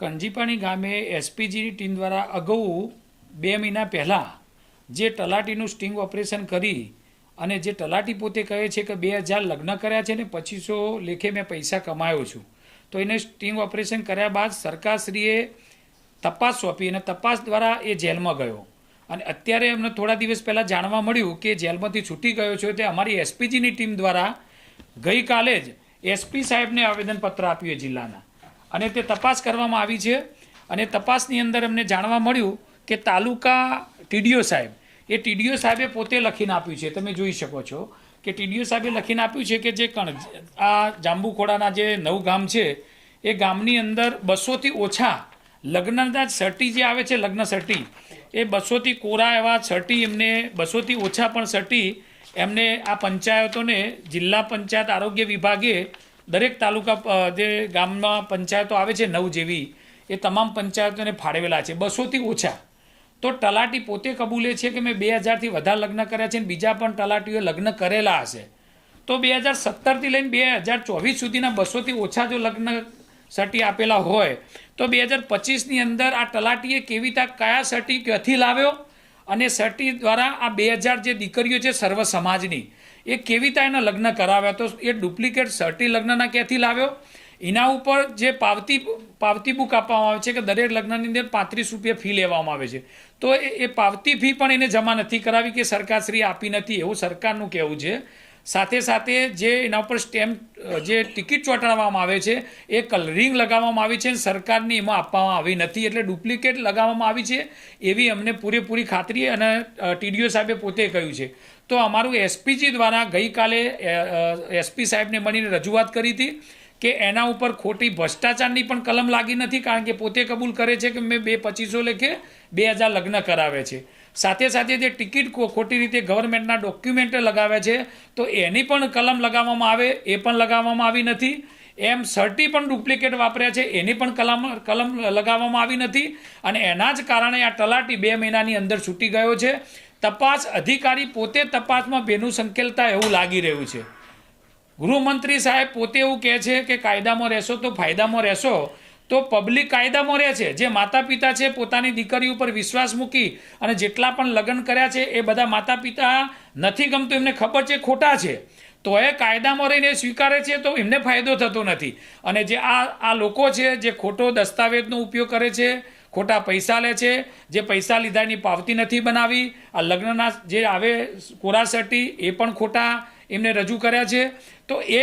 કંજીપાણી ગામે એસપીજીની ટીમ દ્વારા અગાઉ 2 મહિના પહેલાં જે તલાટીનું સ્ટિંગ ઓપરેશન કરી અને જે તલાટી પોતે કહે છે કે 2000 લગ્ન કર્યા છે ને 2500 લેખે મેં પૈસા કમાયો છું, તો એને સ્ટિંગ ઓપરેશન કર્યા બાદ સરકારશ્રીએ તપાસ સોંપી અને તપાસ દ્વારા એ જેલમાં ગયો અને અત્યારે એમને થોડા દિવસ પહેલાં જાણવા મળ્યું કે જેલમાંથી છૂટી ગયો છે. તે અમારી એસપીજીની ટીમ દ્વારા ગઈકાલે જ એસપી સાહેબને આવેદનપત્ર આપ્યું જિલ્લાના અને તે તપાસ કરવામાં આવી છે. અને તપાસની અંદર અમને જાણવા મળ્યું કે તાલુકા ટીડીઓ સાહેબ, એ ટીડીઓ સાહેબે પોતે લખીને આપ્યું છે. તમે જોઈ શકો છો કે ટીડીઓ સાહેબે લખીને આપ્યું છે કે જે આ જાંબુખોડાના જે 9 ગામ છે એ ગામની અંદર 200થી ઓછા લગ્નના સર્ટી જે આવે છે, લગ્ન સર્ટી, એ 200થી કોરા એવા સર્ટી એમને 200થી ઓછા પણ સર્ટી એમને આ પંચાયતોને જિલ્લા પંચાયત આરોગ્ય વિભાગે દરેક તાલુકા જે ગામમાં પંચાયતો આવે છે 9 જેવી, એ તમામ પંચાયતોને ફાળવેલા છે 200થી ઓછા. તો તલાટી પોતે કબૂલે છે કે મેં 2000થી વધારે લગ્ન કર્યા છે અને બીજા પણ તલાટીઓએ લગ્ન કરેલા હશે. તો 2017થી લઈને 2024 સુધીના 200થી ઓછા જો લગ્ન સર્ટી આપેલા હોય તો 2025ની અંદર આ તલાટીએ કેવી રીતે કયા સર્ટી ક્યાંથી લાવ્યો અને સર્ટી દ્વારા આ 2000 જે દીકરીઓ છે સર્વ સમાજની એ કેવી રીતે એના લગ્ન કરાવ્યા, તો એ ડુપ્લિકેટ સર્ટી લગ્નના ક્યાંથી લાવ્યો. એના ઉપર જે પાવતી બુક આપવામાં આવે છે કે દરેક લગ્નની અંદર 35 રૂપિયા ફી લેવામાં આવે છે, તો એ પાવતી ફી પણ એને જમા નથી કરાવી કે સરકારશ્રી આપી નથી એવું સરકારનું કહેવું છે. સાથે સાથે જે એના ઉપર સ્ટેમ્પ જે ટિકિટ ચોંટાડવામાં આવે છે એ કલરિંગ લગાવવામાં આવી છે, સરકારની એમાં આપવામાં આવી નથી, એટલે ડુપ્લિકેટ લગાવવામાં આવી છે એવી અમને પૂરેપૂરી ખાતરી અને ટીડીઓ સાહેબે પોતે કહ્યું છે. તો અમારું એસપીજી દ્વારા ગઈકાલે એસપી સાહેબને મળીને રજૂઆત કરી હતી કે એના ઉપર ખોટી ભ્રષ્ટાચારની પણ કલમ લાગી નથી, કારણ કે પોતે કબૂલ કરે છે કે મેં 2500 લેખે 2000 લગ્ન કરાવે છે. સાથે સાથે જે ટિકિટ ખોટી રીતે ગવર્મેન્ટના ડોક્યુમેન્ટ લગાવે છે તો એની પણ કલમ લગાવવામાં આવે, એ પણ લગાવવામાં આવી નથી. એમ સર્ટી પણ ડુપ્લિકેટ વાપર્યા છે એની પણ કલમ લગાવવામાં આવી નથી અને એના જ કારણે આ તલાટી 2 મહિનાની અંદર છૂટી ગયો છે. તપાસ અધિકારી પોતે તપાસમાં બેનું સંકેલતા એવું લાગી રહ્યું છે. ગૃહમંત્રી સાહેબ પોતે એવું કહે છે કે કાયદામાં રહેશો તો ફાયદામાં રહેશો, તો પબ્લિક કાયદામાં રહે છે. જે માતા પિતા છે પોતાની દીકરી ઉપર વિશ્વાસ મૂકી અને જેટલા પણ લગ્ન કર્યા છે એ બધા માતા પિતા નથી ગમતું, એમને ખબર છે ખોટા છે, તો એ કાયદામાં રહીને સ્વીકારે છે તો એમને ફાયદો થતો નથી. અને જે આ લોકો છે જે ખોટો દસ્તાવેજનો ઉપયોગ કરે છે, ખોટા પૈસા લે છે, જે પૈસા લીધાની પાવતી નથી બનાવી, આ લગ્નના જે આવે કોરા સર્ટી એ પણ ખોટા એમને રજૂ કર્યા છે, તો એ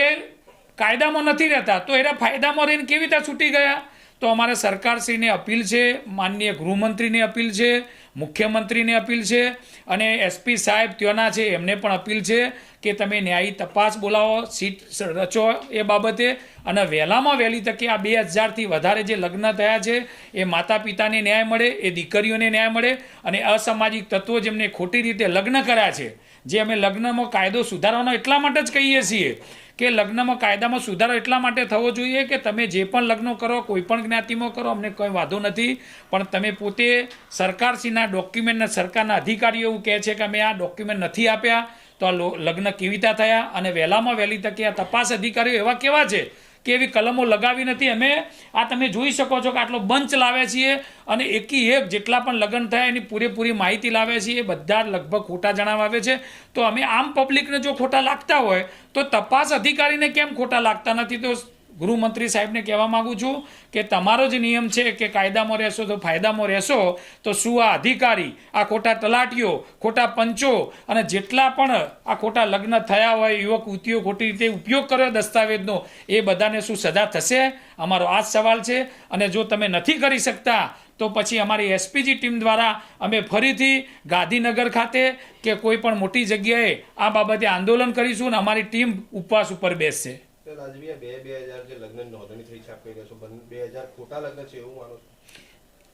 કાયદામાં નથી રહેતા, તો એના ફાયદામાં રહીને કેવી રીતે છૂટી ગયા. તો અમારે સરકારશ્રીને અપીલ છે, માનનીય ગૃહમંત્રીને અપીલ છે, મુખ્યમંત્રીને અપીલ છે અને એસપી સાહેબ ત્યાંના છે એમને પણ અપીલ છે કે તમે ન્યાયી તપાસ બોલાવો, સીટ રચો એ બાબતે અને વહેલામાં વહેલી તકે આ 2000થી વધારે જે લગ્ન થયા છે એ માતા પિતાને ન્યાય મળે, એ દીકરીઓને ન્યાય મળે અને અસામાજિક તત્વો જેમને ખોટી રીતે લગ્ન કર્યા છે, જે અમે લગ્નમાં કાયદો સુધારવાનો એટલા માટે જ કહીએ છીએ કે લગ્નમાં કાયદામાં સુધારો એટલા માટે થવો જોઈએ કે તમે જે પણ લગ્નો કરો, કોઈ પણ જ્ઞાતિમાં કરો, અમને કોઈ વાંધો નથી, પણ તમે પોતે સરકારશ્રીના ડોક્યુમેન્ટના સરકારના અધિકારીઓ એવું કહે છે કે અમે આ ડોક્યુમેન્ટ નથી આપ્યા, તો આ લગ્ન કેવી રીતે થયા. અને વહેલામાં વહેલી તકે આ તપાસ અધિકારીઓ એવા કેવા છે કે એવી કલમો લગાવી નથી. અમે આ તમે જોઈ શકો છો કે આટલો બંચ લાવ્યા છીએ અને એકી એક જેટલા પણ લગ્ન થયા એની પૂરેપૂરી માહિતી લાવ્યા છીએ, એ બધા લગભગ ખોટા જણાવે છે. તો અમે આમ પબ્લિકને જો ખોટા લાગતા હોય તો તપાસ અધિકારીને કેમ ખોટા લાગતા નથી. તો ગૃહમંત્રી સાહેબને કહેવા માગું છું કે તમારો જ નિયમ છે કે કાયદામાં રહેશો તો ફાયદામાં રહેશો, તો શું આ અધિકારી, આ ખોટા તલાટીઓ, ખોટા પંચો અને જેટલા પણ આ ખોટા લગ્ન થયા હોય, યુવક યુવતીઓ ખોટી રીતે ઉપયોગ કર્યો દસ્તાવેજનો, એ બધાને શું સજા થશે? અમારો આ જ સવાલ છે. અને જો તમે નથી કરી શકતા તો પછી અમારી એસપીજી ટીમ દ્વારા અમે ફરીથી ગાંધીનગર ખાતે કે કોઈ પણ મોટી જગ્યાએ આ બાબતે આંદોલન કરીશું અને અમારી ટીમ ઉપવાસ ઉપર બેસશે.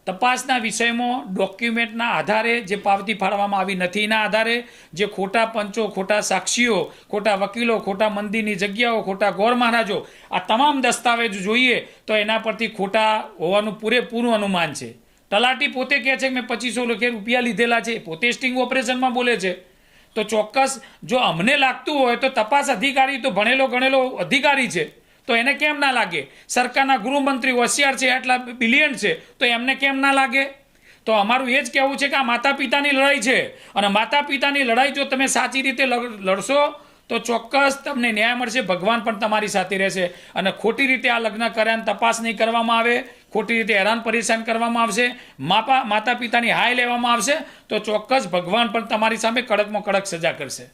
તપાસના વિષયમાં ડોક્યુમેન્ટના આધારે જે પાવતી ફાળવવામાં આવી નથી એના આધારે જે ખોટા પંચો, ખોટા સાક્ષીઓ, ખોટા વકીલો, ખોટા મંદિરની જગ્યાઓ, ખોટા ગોર મહારાજો, આ તમામ દસ્તાવેજો જોઈએ તો એના પરથી ખોટા હોવાનું પૂરેપૂરું અનુમાન છે. તલાટી પોતે કહે છે કે મેં 2500 લેખે રૂપિયા લીધેલા છે, પોતે સ્ટિંગ ઓપરેશનમાં બોલે છે. તો ચોક્કસ જો અમને લાગતું હોય તો તપાસ અધિકારી તો ભણેલો ગણેલો અધિકારી છે, તો એને કેમ ના લાગે? સરકારના ગૃહમંત્રી હોશિયાર છે, આટલા બિલિયન છે, તો એમને કેમ ના લાગે? તો અમારું એ જ કહેવું છે કે આ માતા પિતાની લડાઈ છે, અને માતા પિતાની લડાઈ જો તમે સાચી રીતે લડશો તો ચોક્કસ તમને ન્યાય મળશે. ભગવાન પણ તમારી સાથે રહેશે. અને ખોટી રીતે આ લગ્ન કર્યાની તપાસ નહીં કરવામાં આવે, ખોટી રીતે હેરાન પરેશાન કરવામાં આવશે, માતા પિતાની હાય લેવામાં આવશે, તો ચોક્કસ ભગવાન પણ તમારી સામે કડકમાં કડક સજા કરશે.